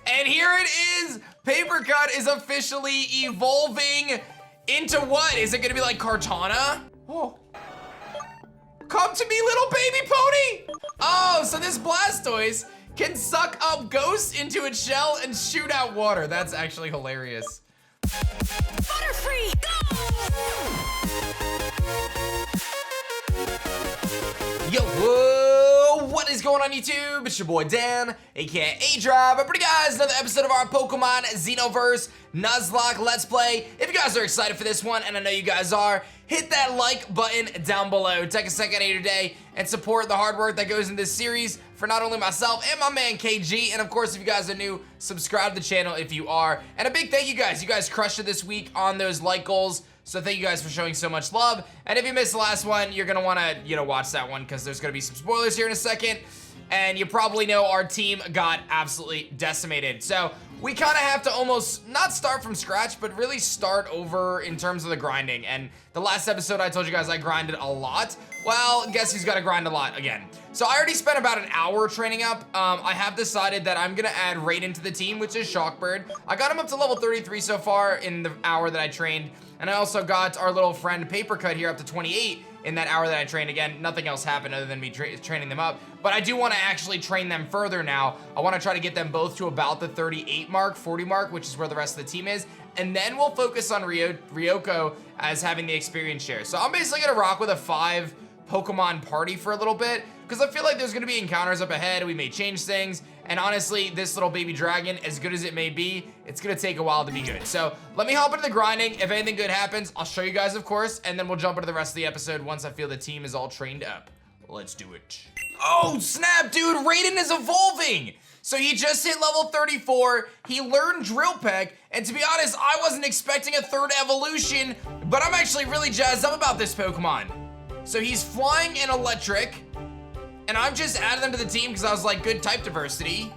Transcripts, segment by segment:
And here it is. Paper Cut is officially evolving into what? Is it gonna be like Kartana? Oh. Come to me, little baby pony. Oh, so this Blastoise can suck up ghosts into its shell and shoot out water. That's actually hilarious. Butterfree, Yo, whoa, what is going on YouTube? It's your boy Dan, aka aDrive. But guys, another episode of our Pokemon XENOVERSE Nuzlocke Let's Play. If you guys are excited for this one, and I know you guys are, hit that like button down below. Take a second out of your day and support the hard work that goes in this series for not only myself and my man KG. And of course, if you guys are new, subscribe to the channel if you are. And a big thank you guys. You guys crushed it this week on those like goals. So thank you guys for showing so much love. And if you missed the last one, you're gonna wanna, watch that one because there's gonna be some spoilers here in a second. And you probably know our team got absolutely decimated. So we kind of have to almost not start from scratch, but really start over in terms of the grinding. And the last episode I told you guys I grinded a lot. Well, guess who's gotta grind a lot again. So I already spent about an hour training up. I have decided that I'm gonna add Raiden to the team, which is Shockbird. I got him up to level 33 so far in the hour that I trained. And I also got our little friend Paper Cut here up to 28 in that hour that I trained. Again, nothing else happened other than me training them up. But I do want to actually train them further now. I want to try to get them both to about the 38 mark, 40 mark, which is where the rest of the team is. And then we'll focus on Ryoko as having the experience share. So I'm basically going to rock with a 5 Pokemon party for a little bit, because I feel like there's going to be encounters up ahead. We may change things. And honestly, this little baby dragon, as good as it may be, it's gonna take a while to be good. So let me hop into the grinding. If anything good happens, I'll show you guys, of course, and then we'll jump into the rest of the episode once I feel the team is all trained up. Let's do it. Oh, snap, dude, Raiden is evolving. So he just hit level 34, he learned Drill Peck, and to be honest, I wasn't expecting a third evolution, but I'm actually really jazzed up about this Pokemon. So he's flying and electric, and I've just added them to the team because I was like, good type diversity.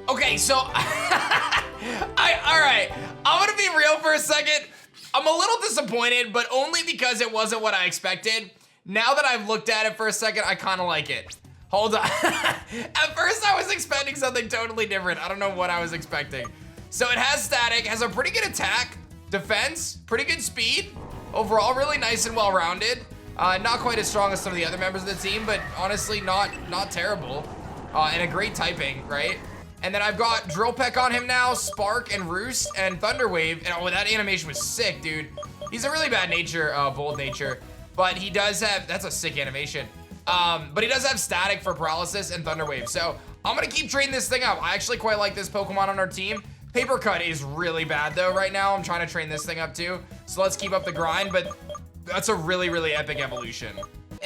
Okay, so, all right, I'm gonna be real for a second. I'm a little disappointed, but only because it wasn't what I expected. Now that I've looked at it for a second, I kind of like it. Hold on. At first, I was expecting something totally different. I don't know what I was expecting. So it has static, has a pretty good attack, defense, pretty good speed. Overall, really nice and well-rounded. Not quite as strong as some of the other members of the team, but honestly, not terrible. And a great typing, right? And then I've got Drill Peck on him now, Spark and Roost and Thunder Wave. And oh, that animation was sick, dude. He's a really bad nature, bold nature, but he does have, that's a sick animation. But he does have static for paralysis and Thunder Wave. So I'm gonna keep training this thing up. I actually quite like this Pokemon on our team. Paper Cut is really bad though right now. I'm trying to train this thing up too. So let's keep up the grind, but that's a really, really epic evolution.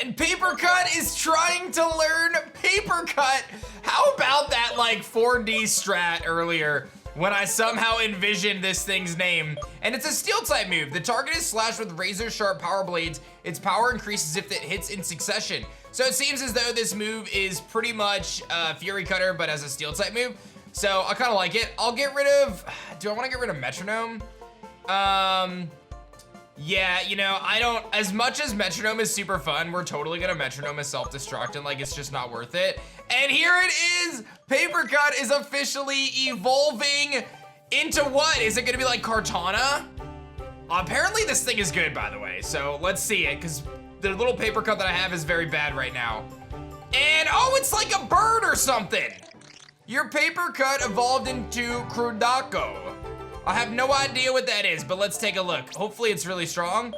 And Paper Cut is trying to learn Paper Cut. How about that like 4D strat earlier when I somehow envisioned this thing's name? And it's a steel type move. The target is slashed with razor sharp power blades. Its power increases if it hits in succession. So it seems as though this move is pretty much Fury Cutter, but as a steel type move. So I kind of like it. I'll get rid of, do I want to get rid of Metronome? Yeah, I don't, as much as Metronome is super fun, we're totally gonna Metronome as self-destruct and like, it's just not worth it. And here it is, Paper Cut is officially evolving into what? Is it gonna be like Kartana? Apparently this thing is good, by the way. So let's see it, because the little Paper Cut that I have is very bad right now. And oh, it's like a bird or something. Your Paper Cut evolved into Krudako. I have no idea what that is, but let's take a look. Hopefully it's really strong.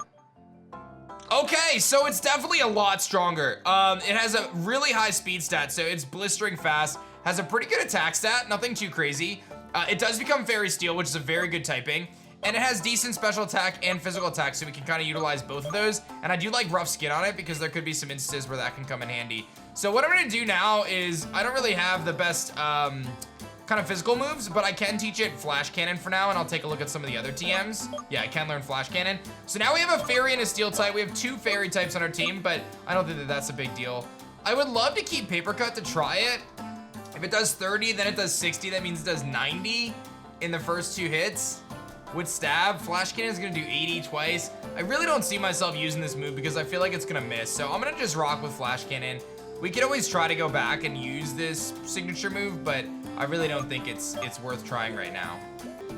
Okay, so it's definitely a lot stronger. It has a really high speed stat, so it's blistering fast, has a pretty good attack stat, nothing too crazy. It does become Fairy Steel, which is a very good typing, and it has decent special attack and physical attack, so we can kind of utilize both of those. And I do like rough skin on it because there could be some instances where that can come in handy. So what I'm gonna do now is, I don't really have the best kind of physical moves, but I can teach it Flash Cannon for now, and I'll take a look at some of the other TMs. Yeah, I can learn Flash Cannon. So now we have a Fairy and a Steel type. We have 2 Fairy types on our team, but I don't think that that's a big deal. I would love to keep Paper Cut to try it. If it does 30, then it does 60. That means it does 90 in the first 2 hits. With Stab, Flash Cannon is gonna do 80 twice. I really don't see myself using this move because I feel like it's gonna miss. So I'm gonna just rock with Flash Cannon. We could always try to go back and use this signature move, but I really don't think it's worth trying right now.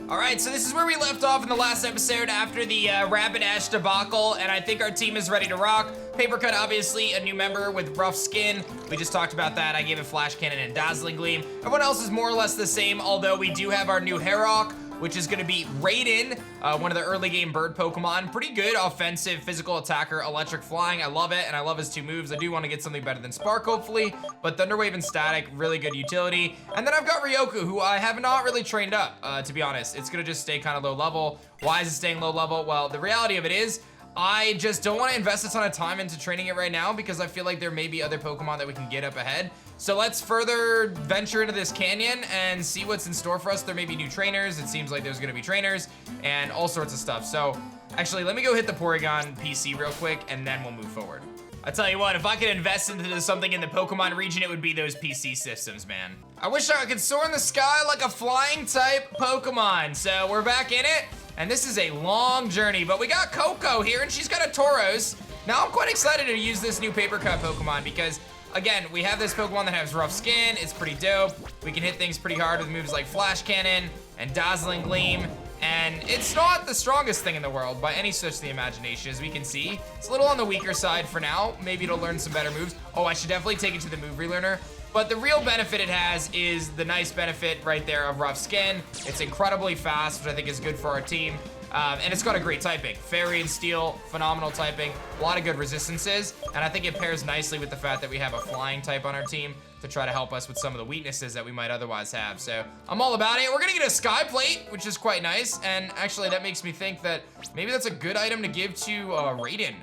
All right, so this is where we left off in the last episode after the Rapidash debacle, and I think our team is ready to rock. Paper Cut, obviously, a new member with rough skin. We just talked about that. I gave it Flash Cannon and Dazzling Gleam. Everyone else is more or less the same, although we do have our new Herok, which is gonna be Raiden, one of the early game bird Pokemon. Pretty good offensive physical attacker, electric flying. I love it, and I love his 2 moves. I do want to get something better than Spark, hopefully, but Thunder Wave and Static, really good utility. And then I've got Ryoku, who I have not really trained up, to be honest. It's gonna just stay kind of low level. Why is it staying low level? Well, the reality of it is, I just don't want to invest a ton of time into training it right now because I feel like there may be other Pokemon that we can get up ahead. So let's further venture into this canyon and see what's in store for us. There may be new trainers. It seems like there's gonna be trainers and all sorts of stuff. So actually, let me go hit the Porygon PC real quick and then we'll move forward. I tell you what, if I could invest into something in the Pokemon region, it would be those PC systems, man. I wish I could soar in the sky like a flying type Pokemon. So we're back in it. And this is a long journey, but we got Coco here and she's got a Tauros. Now I'm quite excited to use this new Paper Cut Pokemon because, again, we have this Pokemon that has rough skin. It's pretty dope. We can hit things pretty hard with moves like Flash Cannon and Dazzling Gleam. And it's not the strongest thing in the world by any stretch of the imagination, as we can see. It's a little on the weaker side for now. Maybe it'll learn some better moves. Oh, I should definitely take it to the move relearner. But the real benefit it has is the nice benefit right there of rough skin. It's incredibly fast, which I think is good for our team. And it's got a great typing. Fairy and Steel, phenomenal typing. A lot of good resistances. And I think it pairs nicely with the fact that we have a flying type on our team to try to help us with some of the weaknesses that we might otherwise have. So I'm all about it. We're gonna get a Sky Plate, which is quite nice. And actually that makes me think that maybe that's a good item to give to Raiden.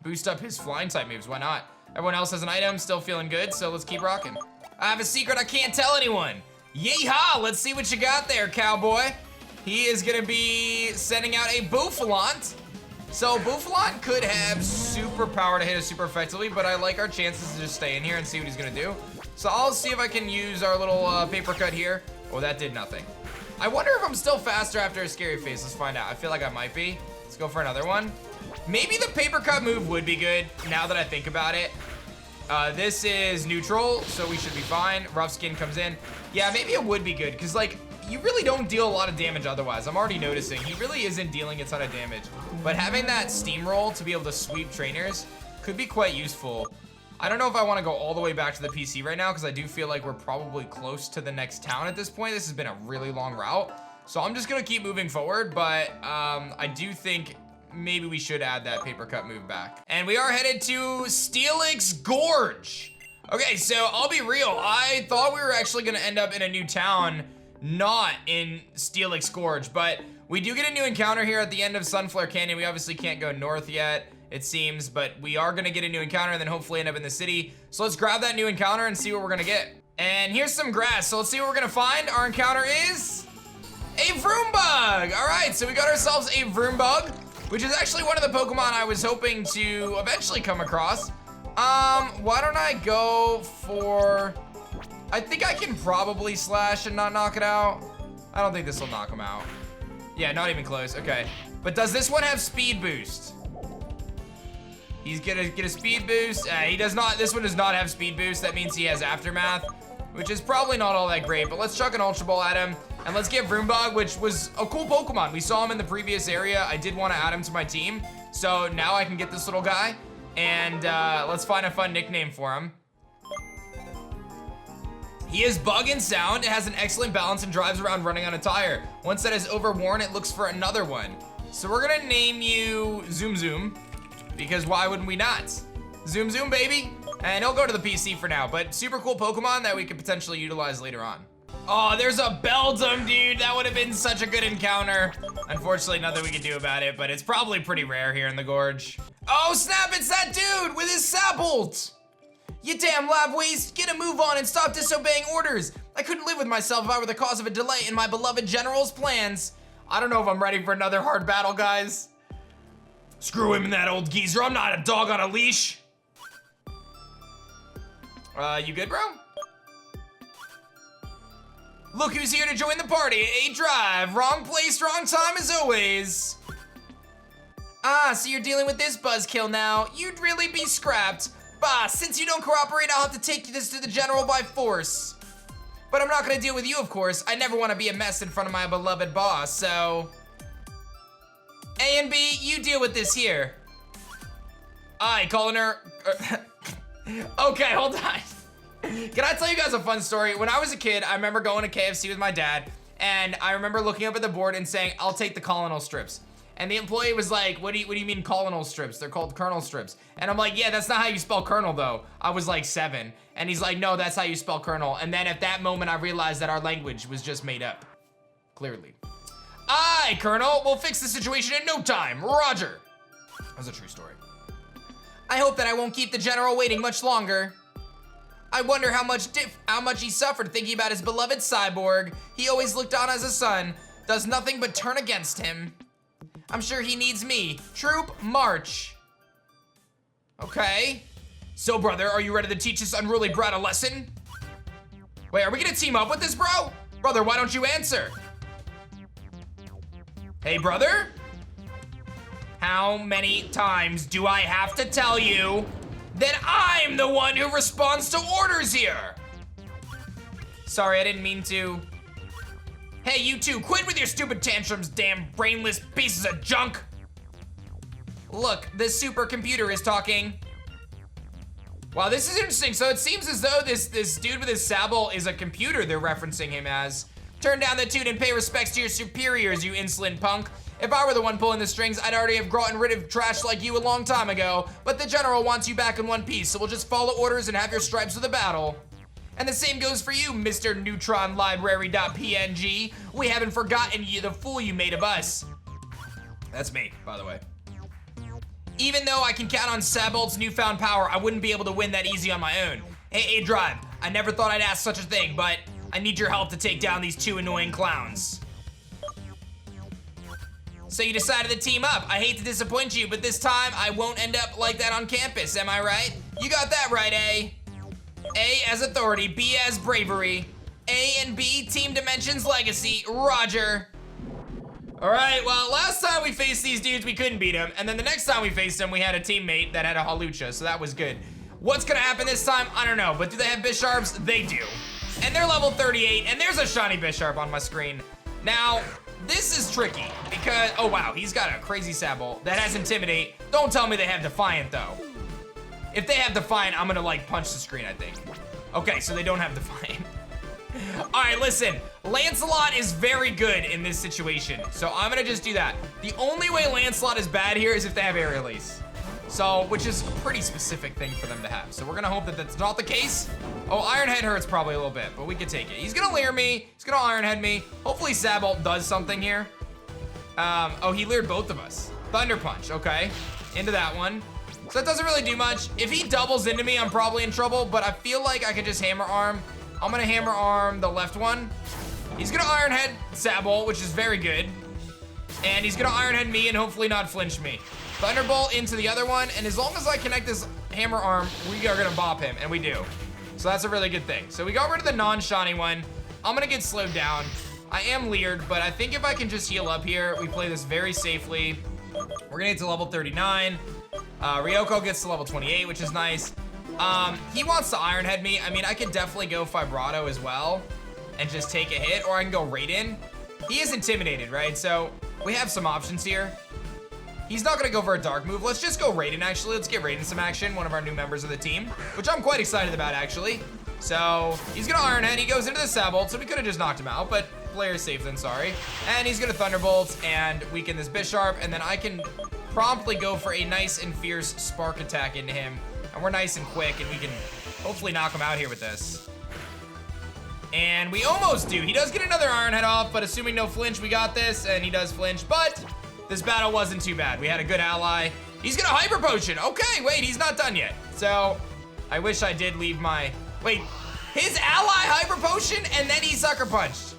Boost up his flying type moves, why not? Everyone else has an item, still feeling good, so let's keep rocking. I have a secret I can't tell anyone. Yeehaw, let's see what you got there, cowboy. He is gonna be sending out a Bouffalant. So Bouffalant could have super power to hit us super effectively, but I like our chances to just stay in here and see what he's gonna do. So I'll see if I can use our little Paper Cut here. Oh, that did nothing. I wonder if I'm still faster after a Scary Face. Let's find out. I feel like I might be. Let's go for another one. Maybe the Paper Cut move would be good now that I think about it. This is neutral, so we should be fine. Rough Skin comes in. Yeah, maybe it would be good, because like, you really don't deal a lot of damage otherwise. I'm already noticing he really isn't dealing a ton of damage. But having that steamroll to be able to sweep trainers could be quite useful. I don't know if I want to go all the way back to the PC right now because I do feel like we're probably close to the next town at this point. This has been a really long route. So I'm just going to keep moving forward, but I do think maybe we should add that Paper Cut move back. And we are headed to Steelix Gourge. Okay, so I'll be real. I thought we were actually going to end up in a new town, not in Steelix Gourge, but we do get a new encounter here at the end of Sunflare Canyon. We obviously can't go north yet, it seems, but we are gonna get a new encounter and then hopefully end up in the city. So let's grab that new encounter and see what we're gonna get. And here's some grass, so let's see what we're gonna find. Our encounter is a Vroombug. All right, so we got ourselves a Vroombug, which is actually one of the Pokemon I was hoping to eventually come across. Why don't I go for, I think I can probably slash and not knock it out. I don't think this will knock him out. Yeah, not even close, okay. But does this one have speed boost? He's gonna get a speed boost. He does not, this one does not have speed boost. That means he has Aftermath, which is probably not all that great, but let's chuck an Ultra Ball at him. And let's get Vroombug, which was a cool Pokemon. We saw him in the previous area. I did want to add him to my team. So now I can get this little guy. And let's find a fun nickname for him. He is Bug and Sound. It has an excellent balance and drives around running on a tire. Once that is overworn, it looks for another one. So we're gonna name you Zoom Zoom, because why wouldn't we not? Zoom Zoom, baby. And he'll go to the PC for now, but super cool Pokemon that we could potentially utilize later on. Oh, there's a Beldum, dude. That would have been such a good encounter. Unfortunately, nothing we can do about it, but it's probably pretty rare here in the Gorge. Oh, snap, it's that dude with his Sapbolt. You damn lab waste, get a move on and stop disobeying orders. I couldn't live with myself if I were the cause of a delay in my beloved general's plans. I don't know if I'm ready for another hard battle, guys. Screw him and that old geezer, I'm not a dog on a leash. You good, bro? Look who's here to join the party, aDrive. Wrong place, wrong time as always. Ah, so you're dealing with this buzzkill now. You'd really be scrapped. Boss, since you don't cooperate, I'll have to take this to the general by force. But I'm not gonna deal with you, of course. I never wanna be a mess in front of my beloved boss, so... A and B, you deal with this here. Aye, calling her... Okay, hold on. Can I tell you guys a fun story? When I was a kid, I remember going to KFC with my dad, and I remember looking up at the board and saying, I'll take the colonel strips. And the employee was like, what do you mean colonel strips? They're called colonel strips. And I'm like, yeah, that's not how you spell colonel though. I was like 7. And he's like, no, that's how you spell colonel. And then at that moment, I realized that our language was just made up. Clearly. Aye, Colonel, we'll fix the situation in no time. Roger. That's a true story. I hope that I won't keep the general waiting much longer. I wonder how much he suffered thinking about his beloved cyborg. He always looked on as a son, does nothing but turn against him. I'm sure he needs me. Troop, march. Okay. So, brother, are you ready to teach this unruly brat a lesson? Wait, are we gonna team up with this, bro? Brother, why don't you answer? Hey, brother? How many times do I have to tell you that I'm the one who responds to orders here? Sorry, I didn't mean to. Hey, you two, quit with your stupid tantrums, damn brainless pieces of junk. Look, this supercomputer is talking. Wow, this is interesting. So it seems as though this dude with his sabble is a computer they're referencing him as. Turn down the tune and pay respects to your superiors, you insolent punk. If I were the one pulling the strings, I'd already have gotten rid of trash like you a long time ago, but the general wants you back in one piece, so we'll just follow orders and have your stripes for the battle. And the same goes for you, Mr. Neutron Library.png. We haven't forgotten you, the fool you made of us. That's me, by the way. Even though I can count on Sabolt's newfound power, I wouldn't be able to win that easy on my own. Hey, aDrive, I never thought I'd ask such a thing, but I need your help to take down these 2 annoying clowns. So you decided to team up. I hate to disappoint you, but this time I won't end up like that on campus, am I right? You got that right, A. A as authority, B as bravery. A and B, Team Dimensions Legacy, Roger. All right, well, last time we faced these dudes, we couldn't beat them. And then the next time we faced them, we had a teammate that had a halucha, so that was good. What's gonna happen this time? I don't know, but do they have Bisharps? They do. And they're level 38, and there's a shiny Bisharp on my screen. Now, this is tricky because, oh wow, he's got a crazy sabble that has Intimidate. Don't tell me they have Defiant though. If they have Defiant, I'm gonna like punch the screen, I think. Okay, so they don't have Defiant. All right, listen, Lancelot is very good in this situation, so I'm gonna just do that. The only way Lancelot is bad here is if they have Air Release. So, which is a pretty specific thing for them to have. So we're gonna hope that that's not the case. Oh, Iron Head hurts probably a little bit, but we can take it. He's gonna Leer me, he's gonna Iron Head me. Hopefully Sabolt does something here. Oh, he leered both of us. Thunder Punch, okay. Into that one. So that doesn't really do much. If he doubles into me, I'm probably in trouble, but I feel like I could just Hammer Arm. I'm gonna Hammer Arm the left one. He's gonna Iron Head Sabolt, which is very good. And he's gonna Iron Head me and hopefully not flinch me. Thunderbolt into the other one, and as long as I connect this Hammer Arm, we are gonna bop him, and we do. So that's a really good thing. So we got rid of the non-shiny one. I'm gonna get slowed down. I am leered, but I think if I can just heal up here, we play this very safely. We're gonna get to level 39. Ryoko gets to level 28, which is nice. He wants to Iron Head me. I mean, I could definitely go Vibrato as well and just take a hit, or I can go Raiden. He is intimidated, right? So we have some options here. He's not gonna go for a dark move. Let's just go Raiden, actually. Let's get Raiden some action, one of our new members of the team, which I'm quite excited about, actually. So he's gonna Iron Head. He goes into the Sabolt, so we could have just knocked him out, but player is safe than sorry. And he's gonna Thunderbolt and weaken this Bisharp, and then I can promptly go for a nice and fierce Spark attack into him. And we're nice and quick, and we can hopefully knock him out here with this. And we almost do. He does get another Iron Head off, but assuming no flinch, we got this, and he does flinch, but this battle wasn't too bad. We had a good ally. He's gonna Hyper Potion. Okay, wait, he's not done yet. So I wish I did leave my, wait, his ally Hyper Potion and then he Sucker Punched.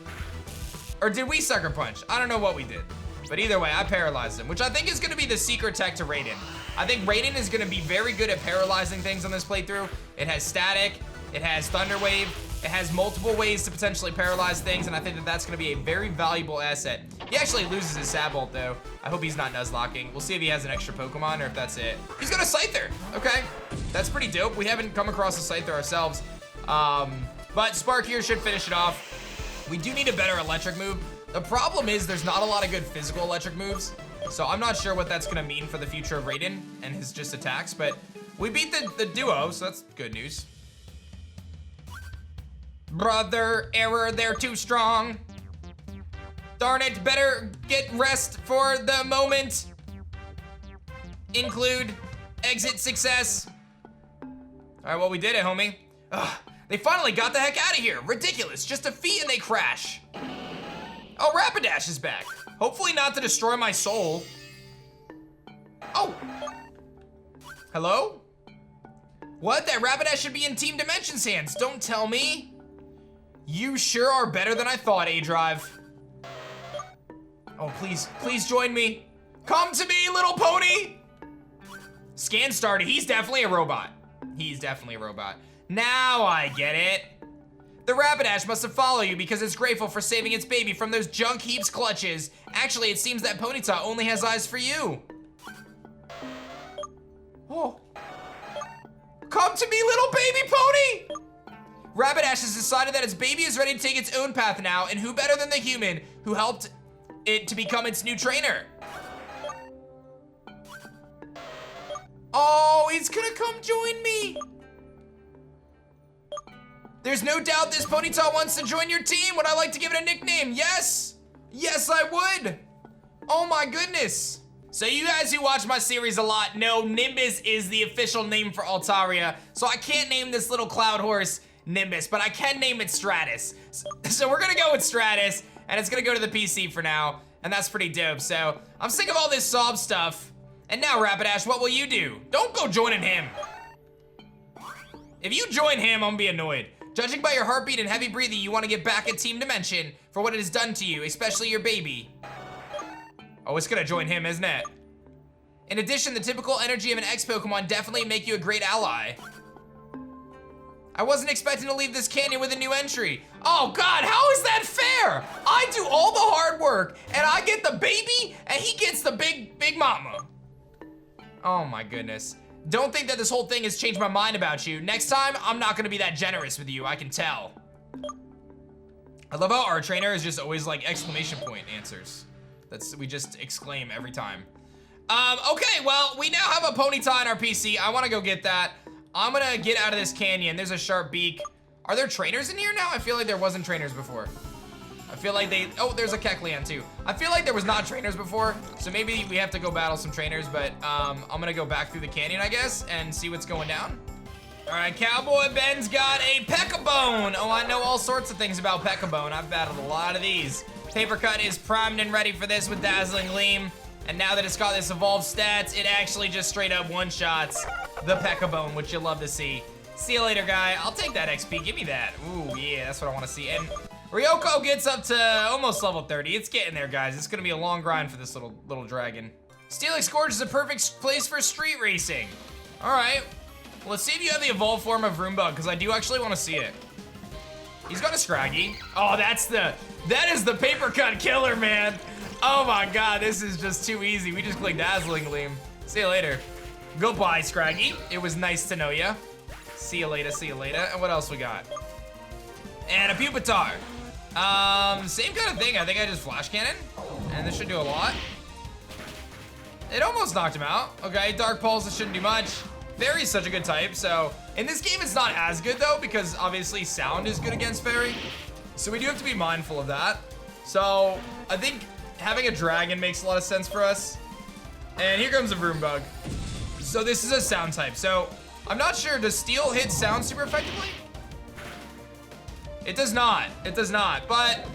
Or did we Sucker Punch? I don't know what we did. But either way, I paralyzed him, which I think is gonna be the secret tech to Raiden. I think Raiden is gonna be very good at paralyzing things on this playthrough. It has static, it has Thunder Wave, it has multiple ways to potentially paralyze things, and I think that that's gonna be a very valuable asset He actually loses his Sabolt though. I hope he's not Nuzlocking. We'll see if he has an extra Pokemon or if that's it. He's got a Scyther. Okay, that's pretty dope. We haven't come across a Scyther ourselves. But Spark here should finish it off. We do need a better electric move. The problem is there's not a lot of good physical electric moves. So I'm not sure what that's gonna mean for the future of Raiden and his just attacks, but we beat the duo, so that's good news. Brother, error, they're too strong. Darn it, better get rest for the moment. Include exit success. All right, well, we did it, homie. Ugh, they finally got the heck out of here. Ridiculous, just a feat and they crash. Oh, Rapidash is back. Hopefully not to destroy my soul. Oh. Hello? What? That Rapidash should be in Team Dimension's hands. Don't tell me. You sure are better than I thought, aDrive. Oh, please join me. Come to me, little pony. Scan started. He's definitely a robot. He's definitely a robot. Now I get it. The Rapidash must have followed you because it's grateful for saving its baby from those junk heaps clutches. Actually, it seems that Ponyta only has eyes for you. Oh. Come to me, little baby pony! Rapidash has decided that its baby is ready to take its own path now, and who better than the human who helped it to become its new trainer? Oh, he's gonna come join me. There's no doubt this Ponyta wants to join your team. Would I like to give it a nickname? Yes. Yes, I would. Oh my goodness. So you guys who watch my series a lot know Nimbus is the official name for Altaria. So I can't name this little cloud horse Nimbus, but I can name it Stratus. So we're gonna go with Stratus, and it's gonna go to the PC for now, and that's pretty dope. So I'm sick of all this sob stuff. And now, Rapidash, what will you do? Don't go joining him. If you join him, I'm gonna be annoyed. Judging by your heartbeat and heavy breathing, you want to get back at Team Dimension for what it has done to you, especially your baby. Oh, it's gonna join him, isn't it? In addition, the typical energy of an X-Pokemon definitely make you a great ally. I wasn't expecting to leave this canyon with a new entry. Oh God, how is that fair? I do all the hard work, and I get the baby, and he gets the big mama. Oh my goodness. Don't think that this whole thing has changed my mind about you. Next time, I'm not gonna be that generous with you, I can tell. I love how our trainer is just always like exclamation point answers. We just exclaim every time. Okay, well, we now have a Ponyta in our PC. I wanna go get that. I'm gonna get out of this canyon. There's a sharp beak. Are there trainers in here now? I feel like there wasn't trainers before. I feel like oh, there's a Kecleon too. I feel like there was not trainers before, so maybe we have to go battle some trainers, but I'm gonna go back through the canyon, I guess, and see what's going down. All right, Cowboy Ben's got a Pekabone. Oh, I know all sorts of things about Pekabone. I've battled a lot of these. Paper Cut is primed and ready for this with Dazzling Gleam, and now that it's got this evolved stats, it actually just straight up one-shots the Pekabone, which you'll love to see. See you later, guy. I'll take that XP, give me that. Ooh, yeah, that's what I wanna see. And Ryoko gets up to almost level 30. It's getting there, guys. It's gonna be a long grind for this little dragon. Steelix Gourge is a perfect place for street racing. All right, well, let's see if you have the evolved form of Roombug, because I do actually want to see it. He's got a Scraggy. Oh, that is the Paper Cut killer, man. Oh my God, this is just too easy. We just clicked Dazzling Gleam. See you later. Goodbye, Scraggy. It was nice to know ya. See you later, see you later. And what else we got? And a Pupitar. Same kind of thing. I think I just Flash Cannon, and this should do a lot. It almost knocked him out. Okay, Dark Pulse, this shouldn't do much. Fairy is such a good type, so in this game it's not as good though, because obviously Sound is good against Fairy. So we do have to be mindful of that. So I think having a dragon makes a lot of sense for us. And here comes a Roombug. So this is a Sound type. So I'm not sure, does Steel hit Sound super effectively? It does not, but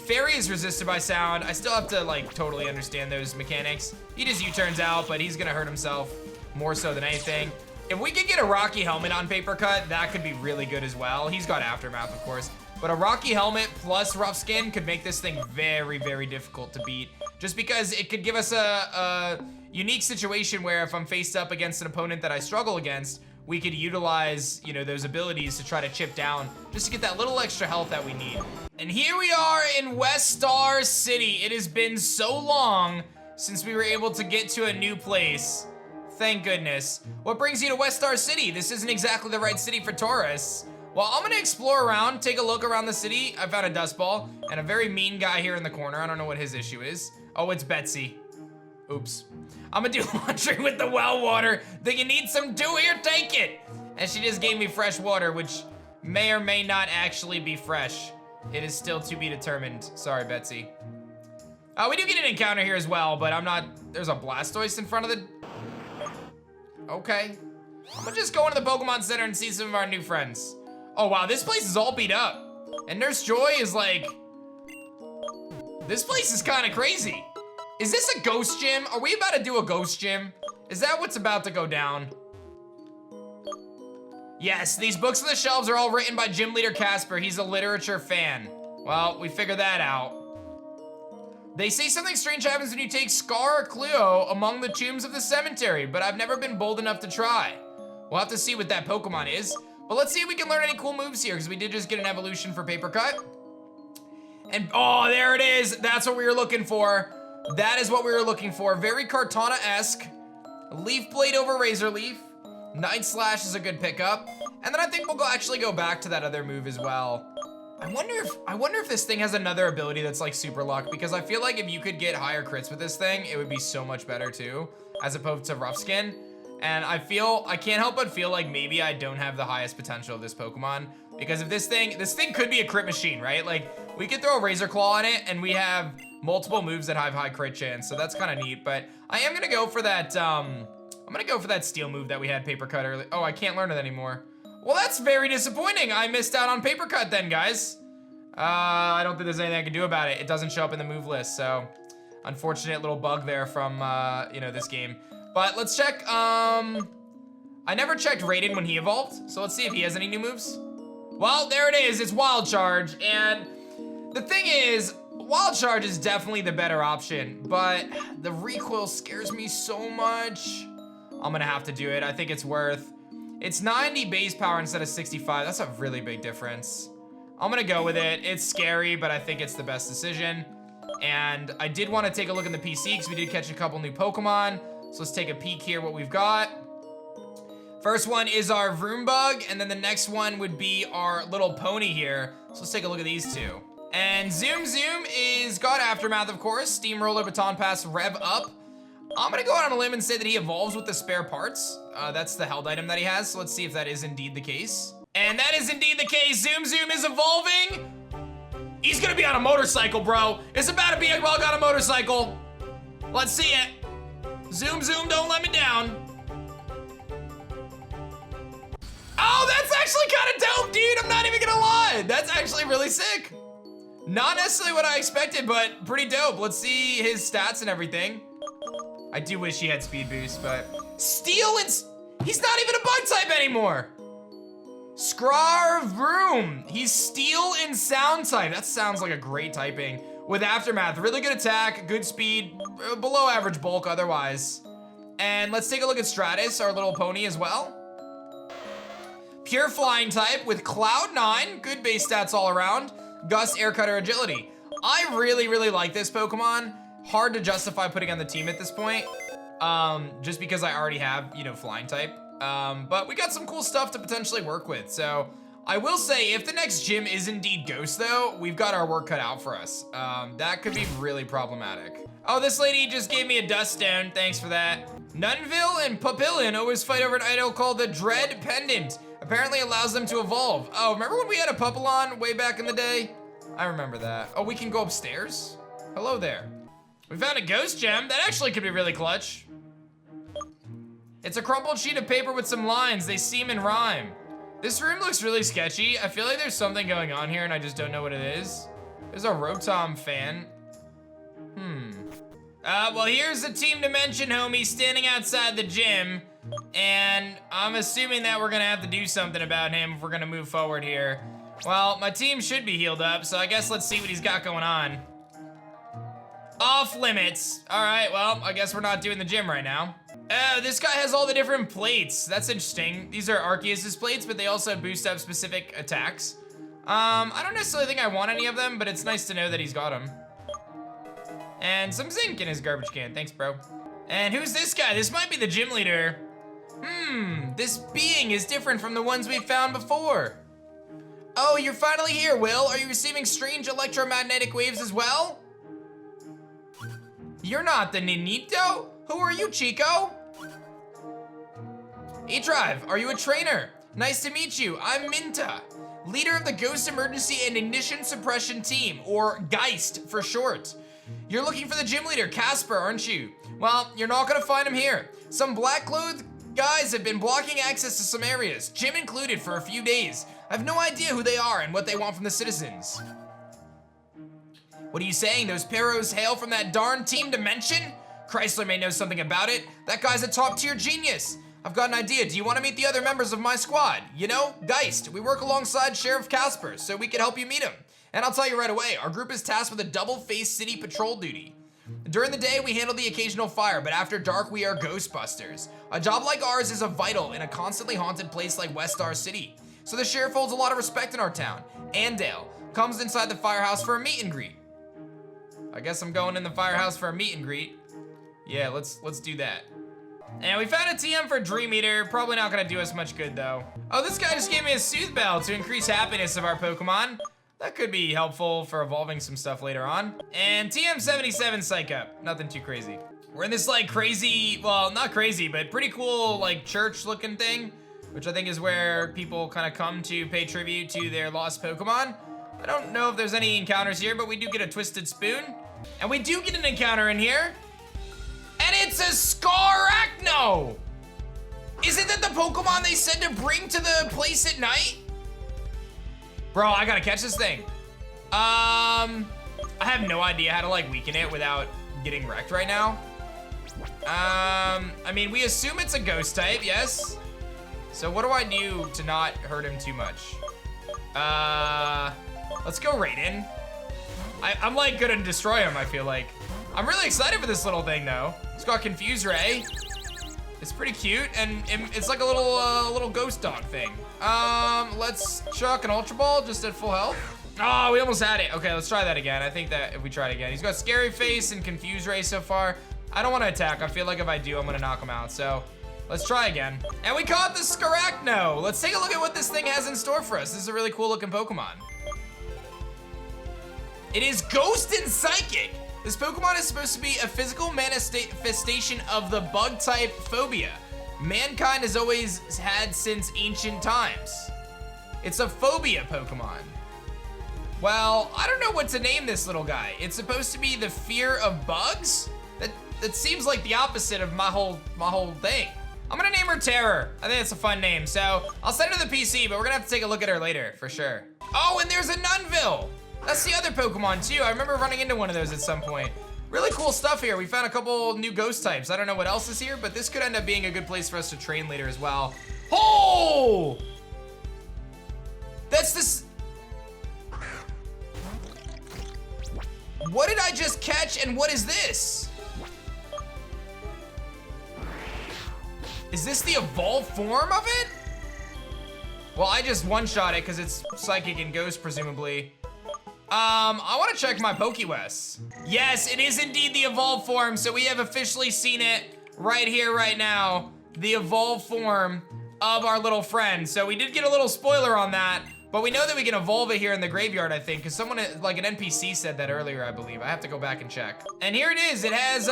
Fairy is resisted by Sound. I still have to like totally understand those mechanics. He just U-turns out, but he's gonna hurt himself more so than anything. If we could get a Rocky Helmet on Paper Cut, that could be really good as well. He's got Aftermath, of course, but a Rocky Helmet plus Rough Skin could make this thing very, very difficult to beat, just because it could give us a unique situation where if I'm faced up against an opponent that I struggle against, we could utilize, you know, those abilities to try to chip down just to get that little extra health that we need. And here we are in West Star City. It has been so long since we were able to get to a new place. Thank goodness. What brings you to West Star City? This isn't exactly the right city for tourists. Well, I'm gonna explore around, take a look around the city. I found a dust ball and a very mean guy here in the corner. I don't know what his issue is. Oh, it's Betsy. Oops. I'm gonna do laundry with the well water. Do you need some dew here? Take it. And she just gave me fresh water, which may or may not actually be fresh. It is still to be determined. Sorry, Betsy. We do get an encounter here as well, but I'm not, there's a Blastoise in front of the, okay. I'm gonna just go into the Pokemon Center and see some of our new friends. Oh wow, this place is all beat up. And Nurse Joy is like, this place is kind of crazy. Is this a ghost gym? Are we about to do a ghost gym? Is that what's about to go down? Yes, these books on the shelves are all written by Gym Leader Casper. He's a literature fan. Well, we figured that out. They say something strange happens when you take Scar or Cleo among the tombs of the cemetery, but I've never been bold enough to try. We'll have to see what that Pokemon is. But let's see if we can learn any cool moves here, because we did just get an evolution for Paper Cut. And oh, there it is. That's what we were looking for. That is what we were looking for. Very Kartana-esque. Leaf Blade over Razor Leaf. Night Slash is a good pickup. And then I think we'll actually go back to that other move as well. I wonder if this thing has another ability that's like Super Luck, because I feel like if you could get higher crits with this thing, it would be so much better too, as opposed to Rough Skin. And I can't help but feel like maybe I don't have the highest potential of this Pokemon, because if this thing could be a crit machine, right? Like, we could throw a Razor Claw on it and we have multiple moves that have high crit chance, so that's kind of neat. But I am gonna go for that, I'm gonna go for that Steel move that we had Paper Cut earlier. Oh, I can't learn it anymore. Well, that's very disappointing. I missed out on Paper Cut then, guys. I don't think there's anything I can do about it. It doesn't show up in the move list, so unfortunate little bug there from, you know, this game. But let's check, I never checked Raiden when he evolved, so let's see if he has any new moves. Well, there it is, it's Wild Charge, and the thing is, Wild Charge is definitely the better option, but the recoil scares me so much. I'm gonna have to do it. I think it's worth. It's 90 base power instead of 65. That's a really big difference. I'm gonna go with it. It's scary, but I think it's the best decision. And I did want to take a look in the PC because we did catch a couple new Pokemon. So let's take a peek here what we've got. First one is our Vroombug, and then the next one would be our little pony here. So let's take a look at these two. And Zoom Zoom is got Aftermath, of course. Steamroller, Baton Pass, Rev Up. I'm gonna go out on a limb and say that he evolves with the spare parts. That's the held item that he has, so let's see if that is indeed the case. And that is indeed the case. Zoom Zoom is evolving. He's gonna be on a motorcycle, bro. It's about to be a bug on a motorcycle. Let's see it. Zoom Zoom, don't let me down. Oh, that's actually kind of dope, dude. I'm not even gonna lie. That's actually really sick. Not necessarily what I expected, but pretty dope. Let's see his stats and everything. I do wish he had speed boost, but Steel and he's not even a bug type anymore. Scarvroom, he's Steel and Sound type. That sounds like a great typing. With Aftermath, really good attack, good speed, below average bulk otherwise. And let's take a look at Stratus, our little pony as well. Pure Flying type with Cloud9, good base stats all around. Gust, Air Cutter, Agility. I really, really like this Pokemon. Hard to justify putting on the team at this point, just because I already have, you know, Flying type. But we got some cool stuff to potentially work with. So I will say, if the next gym is indeed Ghost though, we've got our work cut out for us. That could be really problematic. Oh, this lady just gave me a Dust Stone. Thanks for that. Nunville and Papillon always fight over an idol called the Dread Pendant. Apparently allows them to evolve. Oh, remember when we had a Papillon way back in the day? I remember that. Oh, we can go upstairs? Hello there. We found a ghost gem. That actually could be really clutch. It's a crumpled sheet of paper with some lines. They seem in rhyme. This room looks really sketchy. I feel like there's something going on here and I just don't know what it is. There's a Rotom fan. Well, here's the Team Dimension homie standing outside the gym. And I'm assuming that we're gonna have to do something about him if we're gonna move forward here. Well, my team should be healed up, so I guess let's see what he's got going on. Off limits. All right, well, I guess we're not doing the gym right now. Oh, this guy has all the different plates. That's interesting. These are Arceus' plates, but they also boost up specific attacks. I don't necessarily think I want any of them, but it's nice to know that he's got them. And some zinc in his garbage can. Thanks, bro. And who's this guy? This might be the gym leader. This being is different from the ones we've found before. Oh, you're finally here, Will. Are you receiving strange electromagnetic waves as well? You're not the Ninito? Who are you, Chico? aDrive, are you a trainer? Nice to meet you. I'm Minta, leader of the Ghost Emergency and Ignition Suppression Team, or GEIST for short. You're looking for the gym leader, Casper, aren't you? Well, you're not gonna find him here. Some black-clothed guys have been blocking access to some areas, gym included, for a few days. I have no idea who they are and what they want from the citizens. What are you saying? Those Peros hail from that darn Team Dimension? Chrysler may know something about it. That guy's a top-tier genius. I've got an idea. Do you want to meet the other members of my squad? You know, Geist. We work alongside Sheriff Casper, so we can help you meet him. And I'll tell you right away, our group is tasked with a double-faced city patrol duty. During the day, we handle the occasional fire, but after dark, we are Ghostbusters. A job like ours is vital in a constantly haunted place like West Star City. So the sheriff holds a lot of respect in our town. Andale comes inside the firehouse for a meet and greet. I guess I'm going in the firehouse for a meet and greet. Yeah, let's do that. And we found a TM for Dream Eater. Probably not gonna do us much good though. Oh, this guy just gave me a Soothe Bell to increase happiness of our Pokemon. That could be helpful for evolving some stuff later on. And TM77 Psych Up, nothing too crazy. We're in this like crazy, well, not crazy, but pretty cool like church looking thing, which I think is where people kind of come to pay tribute to their lost Pokemon. I don't know if there's any encounters here, but we do get a Twisted Spoon. And we do get an encounter in here. And it's a Scaracno! Isn't that the Pokemon they said to bring to the place at night? Bro, I gotta catch this thing. I have no idea how to like weaken it without getting wrecked right now. I mean, we assume it's a ghost type, yes? So what do I do to not hurt him too much? Let's go Raiden. I'm like gonna destroy him, I feel like. I'm really excited for this little thing though. It's got Confuse Ray. It's pretty cute, and it's like a little ghost dog thing. Let's chuck an Ultra Ball just at full health. Oh, we almost had it. Okay, let's try that again. I think that if we try it again. He's got Scary Face and Confuse Ray so far. I don't want to attack. I feel like if I do, I'm gonna knock him out. So let's try again. And we caught the Scaracno. Let's take a look at what this thing has in store for us. This is a really cool looking Pokemon. It is Ghost and Psychic. This Pokemon is supposed to be a physical manifestation of the bug type phobia mankind has always had since ancient times. It's a phobia Pokemon. Well, I don't know what to name this little guy. It's supposed to be the fear of bugs? That seems like the opposite of my whole thing. I'm gonna name her Terror. I think it's a fun name. So I'll send her to the PC, but we're gonna have to take a look at her later for sure. Oh, and there's a Nunville. That's the other Pokemon too. I remember running into one of those at some point. Really cool stuff here. We found a couple new ghost types. I don't know what else is here, but this could end up being a good place for us to train later as well. Oh! That's this. What did I just catch and what is this? Is this the evolved form of it? Well, I just one-shot it because it's psychic and ghost, presumably. I want to check my Pokéwest. Yes, it is indeed the evolved form, so we have officially seen it right here, right now. The evolved form of our little friend. So we did get a little spoiler on that, but we know that we can evolve it here in the graveyard, I think, because someone, like an NPC said that earlier, I believe. I have to go back and check. And here it is. It has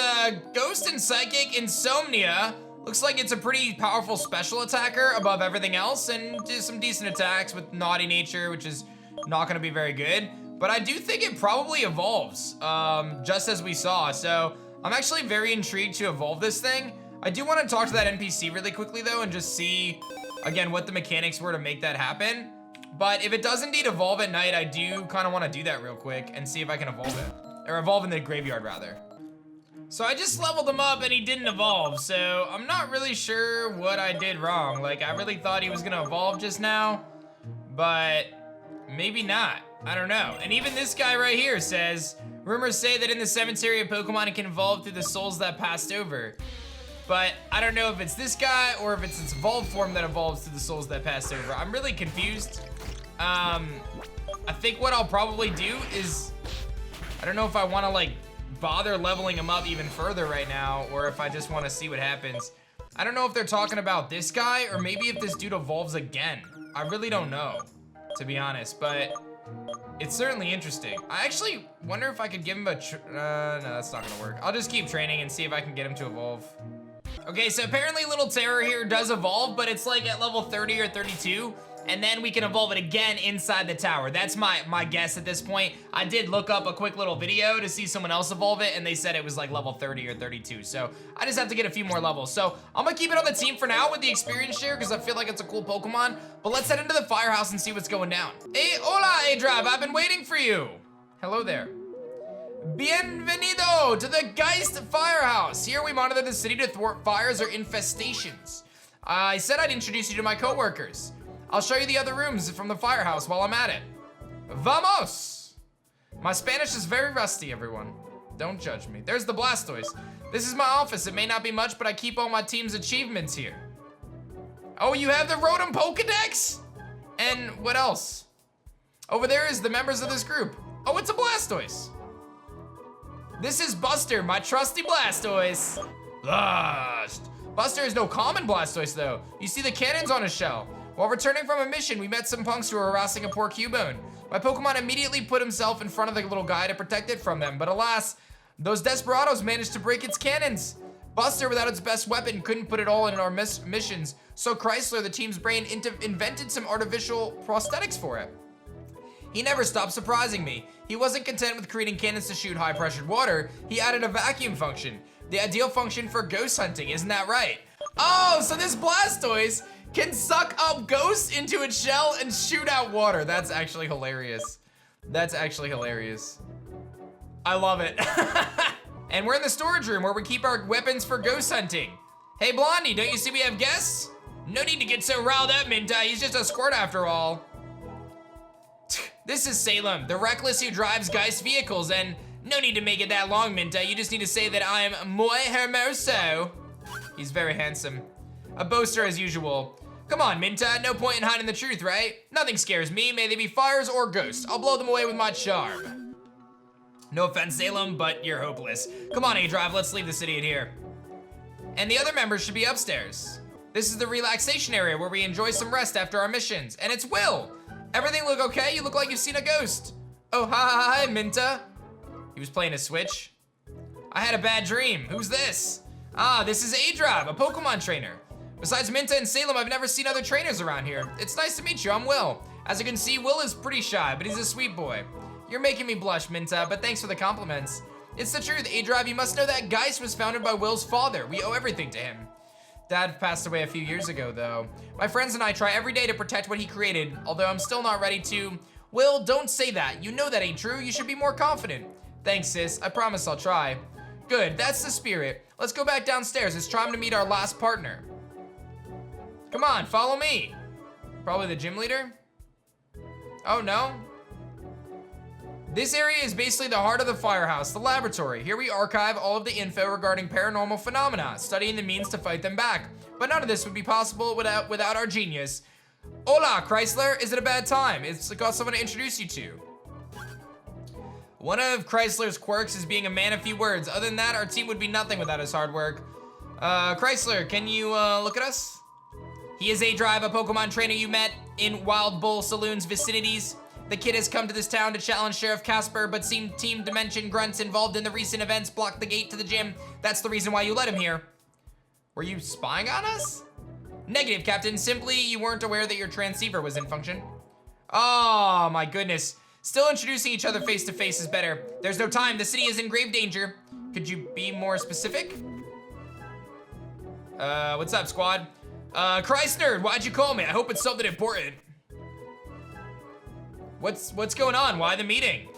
Ghost and Psychic, Insomnia. Looks like it's a pretty powerful special attacker above everything else, and just some decent attacks with Naughty Nature, which is not gonna be very good. But I do think it probably evolves, just as we saw. So I'm actually very intrigued to evolve this thing. I do want to talk to that NPC really quickly though and just see, again, what the mechanics were to make that happen. But if it does indeed evolve at night, I do kind of want to do that real quick and see if I can evolve it. Or evolve in the graveyard, rather. So I just leveled him up and he didn't evolve, so I'm not really sure what I did wrong. Like, I really thought he was gonna evolve just now, but maybe not. I don't know. And even this guy right here says, rumors say that in the cemetery of Pokemon it can evolve through the souls that passed over. But I don't know if it's this guy or if it's its evolved form that evolves to the souls that pass over. I'm really confused. I think what I'll probably do is, I don't know if I want to like bother leveling him up even further right now, or if I just want to see what happens. I don't know if they're talking about this guy or maybe if this dude evolves again. I really don't know, to be honest, but it's certainly interesting. I actually wonder if I could give him a, no, that's not gonna work. I'll just keep training and see if I can get him to evolve. Okay, so apparently Little Terror here does evolve, but it's like at level 30 or 32, and then we can evolve it again inside the tower. That's my guess at this point. I did look up a quick little video to see someone else evolve it, and they said it was like level 30 or 32, so I just have to get a few more levels. So I'm gonna keep it on the team for now with the experience share, because I feel like it's a cool Pokemon, but let's head into the firehouse and see what's going down. Hey, hola, aDrive, I've been waiting for you. Hello there. Bienvenido to the Geist Firehouse. Here we monitor the city to thwart fires or infestations. I said I'd introduce you to my coworkers. I'll show you the other rooms from the firehouse while I'm at it. Vamos! My Spanish is very rusty, everyone. Don't judge me. There's the Blastoise. This is my office. It may not be much, but I keep all my team's achievements here. Oh, you have the Rotom Pokedex? And what else? Over there is the members of this group. Oh, it's a Blastoise. This is Buster, my trusty Blastoise. Blast. Buster is no common Blastoise, though. You see the cannons on his shell. While returning from a mission, we met some punks who were harassing a poor Cubone. My Pokemon immediately put himself in front of the little guy to protect it from them, but alas, those desperados managed to break its cannons. Buster, without its best weapon, couldn't put it all in our missions, so Chrysler, the team's brain, invented some artificial prosthetics for it. He never stopped surprising me. He wasn't content with creating cannons to shoot high-pressured water. He added a vacuum function, the ideal function for ghost hunting, isn't that right? Oh, so this Blastoise can suck up ghosts into its shell and shoot out water. That's actually hilarious. That's actually hilarious. I love it. And we're in the storage room where we keep our weapons for ghost hunting. Hey, Blondie, don't you see we have guests? No need to get so riled up, Minta. He's just a squirt after all. This is Salem, the reckless who drives Geist vehicles, and no need to make it that long, Minta. You just need to say that I'm muy hermoso. He's very handsome. A boaster as usual. Come on, Minta, no point in hiding the truth, right? Nothing scares me, may they be fires or ghosts. I'll blow them away with my charm. No offense, Salem, but you're hopeless. Come on, aDrive, let's leave the city in here. And the other members should be upstairs. This is the relaxation area where we enjoy some rest after our missions, and it's Will. Everything look okay? You look like you've seen a ghost. Oh, hi, Minta. He was playing a Switch. I had a bad dream. Who's this? Ah, this is aDrive, a Pokemon trainer. Besides Minta and Salem, I've never seen other trainers around here. It's nice to meet you, I'm Will. As you can see, Will is pretty shy, but he's a sweet boy. You're making me blush, Minta, but thanks for the compliments. It's the truth, aDrive, you must know that Geist was founded by Will's father. We owe everything to him. Dad passed away a few years ago, though. My friends and I try every day to protect what he created, although I'm still not ready to. Will, don't say that. You know that ain't true. You should be more confident. Thanks, sis. I promise I'll try. Good, that's the spirit. Let's go back downstairs. It's time to meet our last partner. Come on, follow me. Probably the gym leader? Oh, no? This area is basically the heart of the firehouse, the laboratory. Here we archive all of the info regarding paranormal phenomena, studying the means to fight them back. But none of this would be possible without our genius. Hola, Chrysler. Is it a bad time? It's got someone to introduce you to. One of Chrysler's quirks is being a man of few words. Other than that, our team would be nothing without his hard work. Chrysler, can you look at us? He is aDrive, a Pokemon trainer you met in Wild Bull Saloon's vicinities. The kid has come to this town to challenge Sheriff Casper, but Team Dimension grunts involved in the recent events blocked the gate to the gym. That's the reason why you let him here. Were you spying on us? Negative, Captain. Simply, you weren't aware that your transceiver was in function. Oh, my goodness. Still introducing each other face to face is better. There's no time. The city is in grave danger. Could you be more specific? What's up, squad? Chrysler, why'd you call me? I hope it's something important. What's going on? Why the meeting?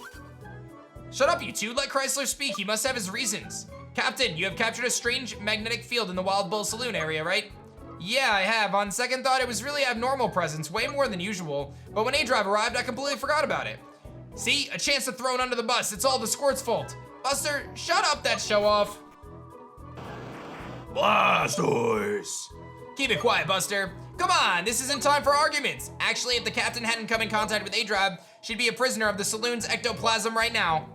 Shut up, you two. Let Chrysler speak. He must have his reasons. Captain, you have captured a strange magnetic field in the Wild Bull Saloon area, right? Yeah, I have. On second thought, it was really abnormal presence, way more than usual. But when aDrive arrived, I completely forgot about it. See? A chance to throw it under the bus. It's all the Squirt's fault. Buster, shut up that show off. Blastoise! Keep it quiet, Buster. Come on, this isn't time for arguments. Actually, if the captain hadn't come in contact with aDrive, she'd be a prisoner of the Saloon's ectoplasm right now.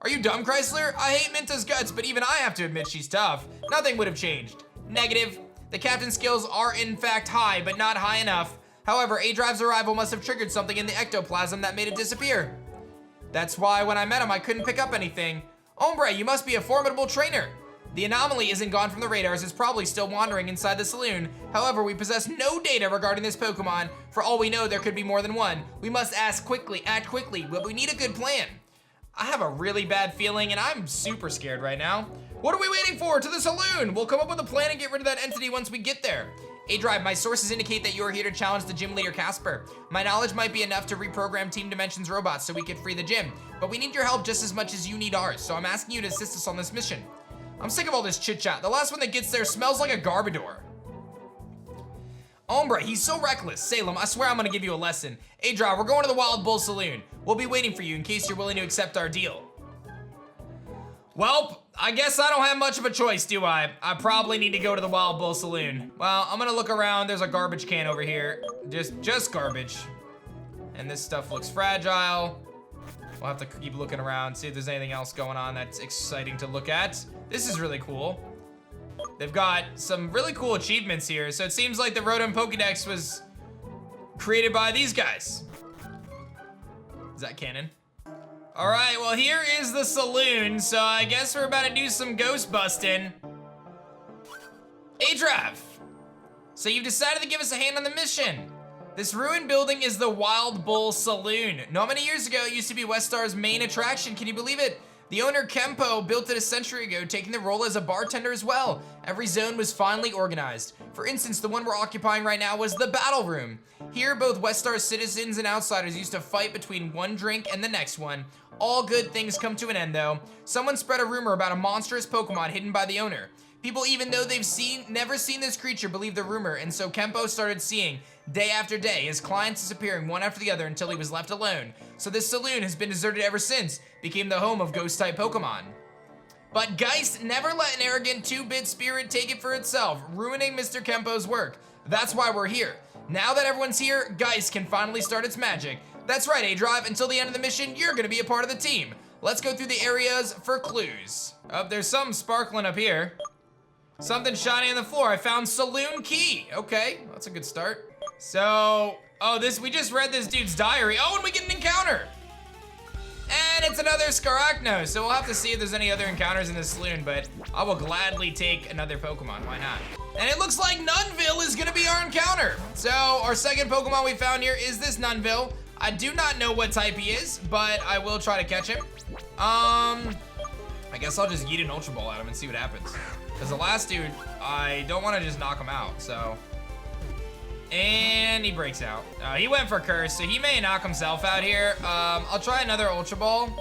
Are you dumb, Chrysler? I hate Minta's guts, but even I have to admit she's tough. Nothing would have changed. Negative. The captain's skills are in fact high, but not high enough. However, aDrive's arrival must have triggered something in the ectoplasm that made it disappear. That's why when I met him, I couldn't pick up anything. Ombre, you must be a formidable trainer. The anomaly isn't gone from the radars, it's probably still wandering inside the saloon. However, we possess no data regarding this Pokemon. For all we know, there could be more than one. We must act quickly, but we need a good plan. I have a really bad feeling and I'm super scared right now. What are we waiting for? To the saloon! We'll come up with a plan and get rid of that entity once we get there. aDrive, my sources indicate that you are here to challenge the gym leader, Casper. My knowledge might be enough to reprogram Team Dimension's robots so we could free the gym, but we need your help just as much as you need ours, so I'm asking you to assist us on this mission. I'm sick of all this chit-chat. The last one that gets there smells like a Garbodor. Ombre, he's so reckless. Salem, I swear I'm gonna give you a lesson. aDrive, we're going to the Wild Bull Saloon. We'll be waiting for you in case you're willing to accept our deal. Well, I guess I don't have much of a choice, do I? I probably need to go to the Wild Bull Saloon. Well, I'm gonna look around. There's a garbage can over here. Just garbage. And this stuff looks fragile. We'll have to keep looking around, see if there's anything else going on that's exciting to look at. This is really cool. They've got some really cool achievements here. So it seems like the Rotom Pokédex was created by these guys. Is that canon? All right, well, here is the saloon. So I guess we're about to do some ghost busting. aDrive, so you've decided to give us a hand on the mission. This ruined building is the Wild Bull Saloon. Not many years ago, it used to be Westar's main attraction. Can you believe it? The owner, Kempo, built it a century ago, taking the role as a bartender as well. Every zone was finally organized. For instance, the one we're occupying right now was the Battle Room. Here, both Westar's citizens and outsiders used to fight between one drink and the next one. All good things come to an end, though. Someone spread a rumor about a monstrous Pokemon hidden by the owner. People, even though they've never seen this creature, believe the rumor, and so Kempo started seeing, day after day, his clients disappearing one after the other until he was left alone. So this saloon has been deserted ever since, became the home of ghost-type Pokemon. But Geist never let an arrogant 2-bit spirit take it for itself, ruining Mr. Kempo's work. That's why we're here. Now that everyone's here, Geist can finally start its magic. That's right, aDrive, until the end of the mission, you're gonna be a part of the team. Let's go through the areas for clues. Oh, there's something sparkling up here. Something shiny on the floor. I found Saloon Key. Okay, that's a good start. So, we just read this dude's diary. Oh, and we get an encounter. And it's another Scarachno, so we'll have to see if there's any other encounters in this saloon, but I will gladly take another Pokemon, why not? And it looks like Nunville is gonna be our encounter. So, our second Pokemon we found here is this Nunville. I do not know what type he is, but I will try to catch him. I guess I'll just yeet an Ultra Ball at him and see what happens. Because the last dude, I don't want to just knock him out, so. And he breaks out. He went for Curse, so he may knock himself out here. I'll try another Ultra Ball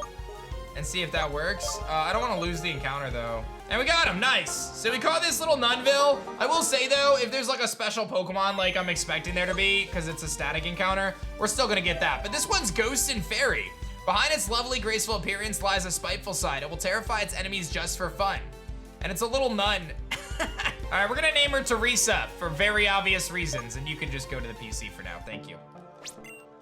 and see if that works. I don't want to lose the encounter, though. And we got him, nice. So we caught this little Nunville. I will say, though, if there's like a special Pokemon like I'm expecting there to be, because it's a static encounter, we're still going to get that. But this one's Ghost and Fairy. Behind its lovely, graceful appearance lies a spiteful side. It will terrify its enemies just for fun. And it's a little nun. All right, we're gonna name her Teresa for very obvious reasons, and you can just go to the PC for now, thank you.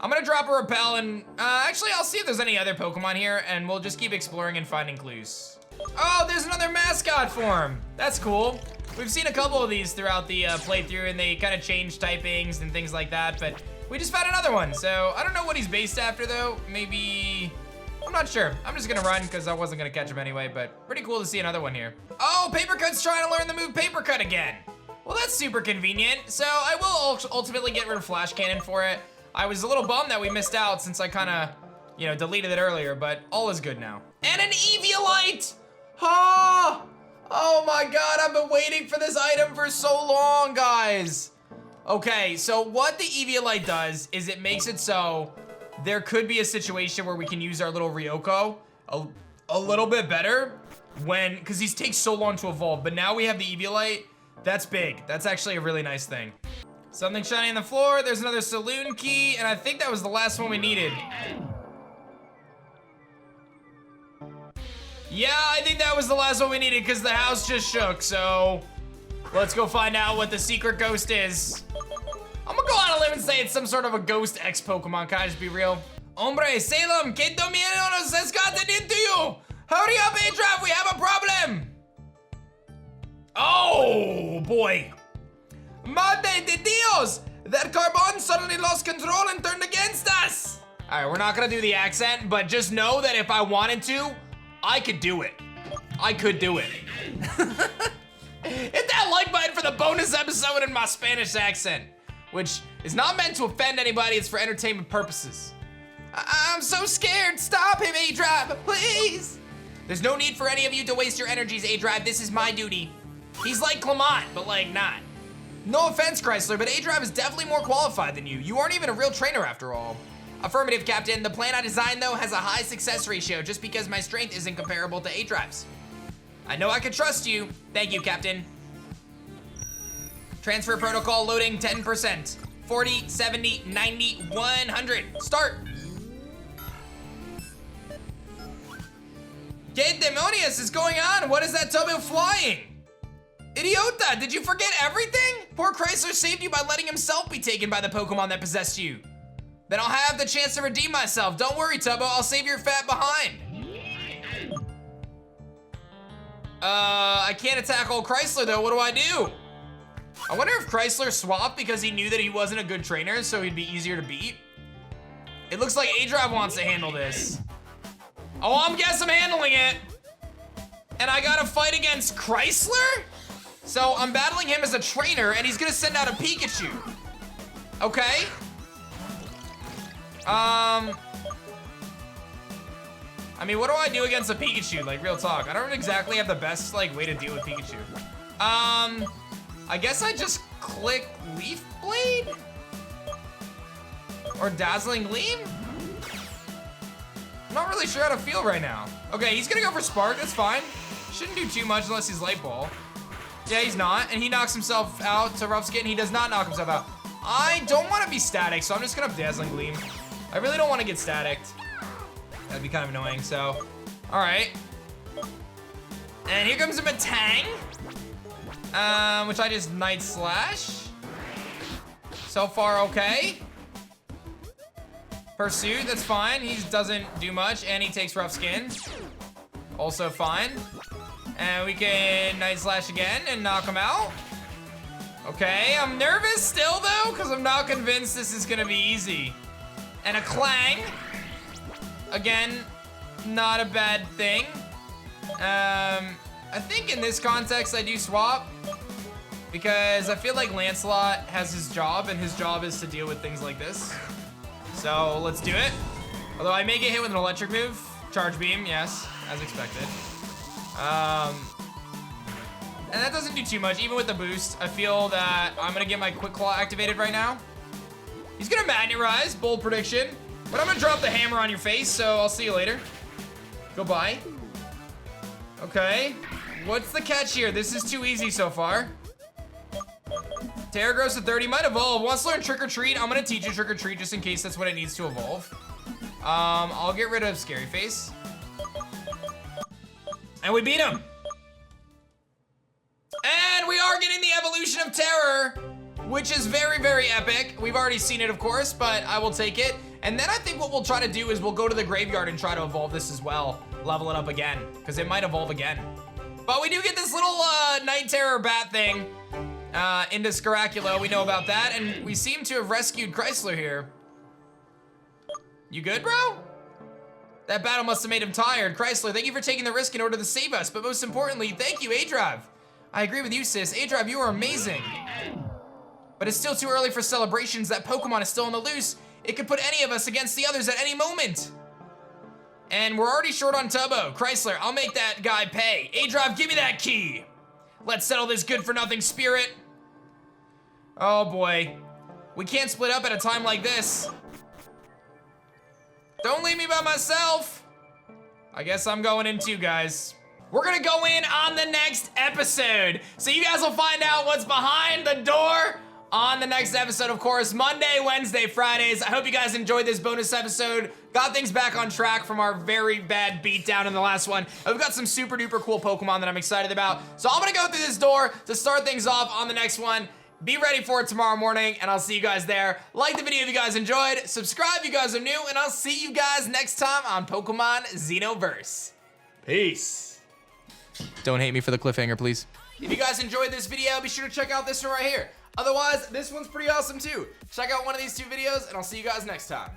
I'm gonna drop a Repel, and actually I'll see if there's any other Pokemon here, and we'll just keep exploring and finding clues. Oh, there's another mascot form. That's cool. We've seen a couple of these throughout the playthrough, and they kind of change typings and things like that, but we just found another one, so I don't know what he's based after, though. Maybe... I'm not sure. I'm just gonna run because I wasn't gonna catch him anyway, but pretty cool to see another one here. Oh, Papercut's trying to learn the move Paper Cut again. Well, that's super convenient. So I will ultimately get rid of Flash Cannon for it. I was a little bummed that we missed out since I kind of, you know, deleted it earlier, but all is good now. And an Eviolite! Oh my God, I've been waiting for this item for so long, guys. Okay, so what the Eviolite does is it makes it so there could be a situation where we can use our little Ryoko a little bit better because he takes so long to evolve, but now we have the Eviolite. That's big. That's actually a really nice thing. Something shiny on the floor. There's another Saloon Key, and I think that was the last one we needed. Yeah, I think that was the last one we needed because the house just shook, so let's go find out what the secret ghost is. I'm gonna go out on a limb and say it's some sort of a ghost X Pokemon. Can I just be real? Hombre, Salem, que domino nos has gotten into you! Hurry up, aDrive, we have a problem! Oh, boy. Madre de Dios! That Carbon suddenly lost control and turned against us! Alright, we're not gonna do the accent, but just know that if I wanted to, I could do it. I could do it. Hit that like button for the bonus episode in my Spanish accent, which is not meant to offend anybody, it's for entertainment purposes. I'm so scared, stop him, aDrive, please! There's no need for any of you to waste your energies, aDrive, this is my duty. He's like Clement, but like not. No offense, Chrysler, but aDrive is definitely more qualified than you. You aren't even a real trainer after all. Affirmative, Captain. The plan I designed, though, has a high success ratio just because my strength isn't comparable to aDrive's. I know I can trust you. Thank you, Captain. Transfer protocol loading 10%. 40, 70, 90, 100. Start. ¿Qué demonios is going on? What is that Tobo flying? Idiota, did you forget everything? Poor Chrysler saved you by letting himself be taken by the Pokemon that possessed you. Then I'll have the chance to redeem myself. Don't worry, Tubbo, I'll save your fat behind. I can't attack old Chrysler though, what do I do? I wonder if Chrysler swapped because he knew that he wasn't a good trainer, so he'd be easier to beat. It looks like aDrive wants to handle this. Oh, I'm handling it. And I gotta fight against Chrysler? So I'm battling him as a trainer and he's gonna send out a Pikachu. Okay. I mean, what do I do against a Pikachu? Like, real talk. I don't exactly have the best, like, way to deal with Pikachu. I guess I just click Leaf Blade? Or Dazzling Gleam? I'm not really sure how to feel right now. Okay, he's gonna go for Spark, that's fine. Shouldn't do too much unless he's Light Ball. Yeah, he's not, and he knocks himself out to Rough Skin. He does not knock himself out. I don't want to be static, so I'm just gonna Dazzling Gleam. I really don't want to get staticked. That'd be kind of annoying, so. All right. And here comes a Matang. Which I just Night Slash. So far, okay. Pursuit, that's fine. He doesn't do much, and he takes Rough Skin. Also fine. And we can Night Slash again and knock him out. Okay, I'm nervous still though, because I'm not convinced this is gonna be easy. And a Clang. Again, not a bad thing. I think in this context I do swap, because I feel like Lancelot has his job, and his job is to deal with things like this. So let's do it. Although I may get hit with an electric move. Charge Beam, yes, as expected. And that doesn't do too much, even with the boost. I feel that I'm gonna get my Quick Claw activated right now. He's gonna Magnet Rise, bold prediction. But I'm gonna drop the hammer on your face, so I'll see you later. Goodbye. Okay, what's the catch here? This is too easy so far. Terragross at 30 might evolve. Wants to learn Trick or Treat. I'm gonna teach you Trick or Treat just in case that's what it needs to evolve. I'll get rid of Scary Face. And we beat him. And we are getting the evolution of Terror, which is very, very epic. We've already seen it, of course, but I will take it. And then I think what we'll try to do is we'll go to the graveyard and try to evolve this as well. Level it up again, because it might evolve again. But we do get this little Night Terror bat thing into Scaraculo. We know about that, and we seem to have rescued Chrysler here. You good, bro? That battle must have made him tired. Chrysler, thank you for taking the risk in order to save us, but most importantly, thank you, aDrive. I agree with you, sis. aDrive, you are amazing. But it's still too early for celebrations. That Pokemon is still on the loose. It could put any of us against the others at any moment. And we're already short on Tubbo. Chrysler, I'll make that guy pay. aDrive, give me that key. Let's settle this good-for-nothing spirit. Oh, boy. We can't split up at a time like this. Don't leave me by myself. I guess I'm going in too, guys. We're gonna go in on the next episode. So you guys will find out what's behind the door on the next episode, of course, Monday, Wednesday, Fridays. I hope you guys enjoyed this bonus episode. Got things back on track from our very bad beatdown in the last one. We've got some super duper cool Pokemon that I'm excited about. So I'm gonna go through this door to start things off on the next one. Be ready for it tomorrow morning, and I'll see you guys there. Like the video if you guys enjoyed. Subscribe if you guys are new, and I'll see you guys next time on Pokemon Xenoverse. Peace. Don't hate me for the cliffhanger, please. If you guys enjoyed this video, be sure to check out this one right here. Otherwise, this one's pretty awesome too. Check out one of these two videos, and I'll see you guys next time.